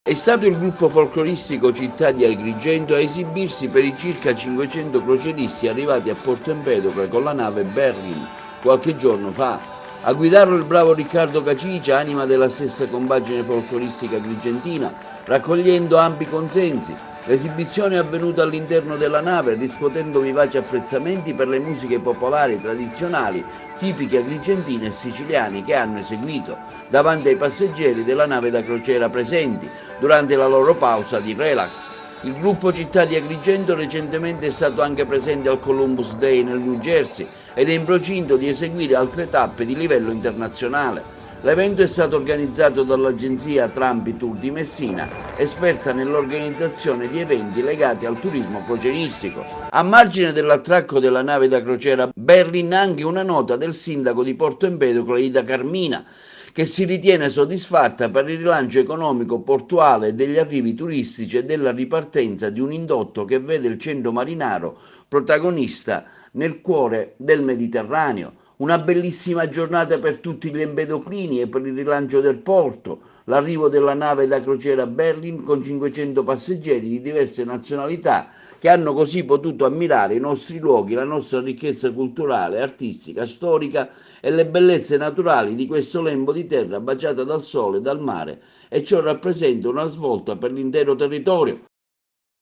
È stato il gruppo folcloristico Città di Agrigento a esibirsi per i circa 500 croceristi arrivati a Porto Empedocle con la nave Berlin qualche giorno fa. A guidarlo il bravo Riccardo Cacicia, anima della stessa compagine folcloristica agrigentina, raccogliendo ampi consensi. L'esibizione è avvenuta all'interno della nave, riscuotendo vivaci apprezzamenti per le musiche popolari e tradizionali, tipiche agrigentine e siciliane che hanno eseguito davanti ai passeggeri della nave da crociera presenti durante la loro pausa di relax. Il gruppo Città di Agrigento recentemente è stato anche presente al Columbus Day nel New Jersey ed è in procinto di eseguire altre tappe di livello internazionale. L'evento è stato organizzato dall'agenzia Trampi Tour di Messina, esperta nell'organizzazione di eventi legati al turismo crocieristico. A margine dell'attracco della nave da crociera Berlin anche una nota del sindaco di Porto Empedocle Ida Carmina, che si ritiene soddisfatta per il rilancio economico portuale degli arrivi turistici e della ripartenza di un indotto che vede il centro marinaro protagonista nel cuore del Mediterraneo. Una bellissima giornata per tutti gli empedoclini e per il rilancio del porto, l'arrivo della nave da crociera Berlin con 500 passeggeri di diverse nazionalità che hanno così potuto ammirare i nostri luoghi, la nostra ricchezza culturale, artistica, storica e le bellezze naturali di questo lembo di terra baciata dal sole e dal mare, e ciò rappresenta una svolta per l'intero territorio.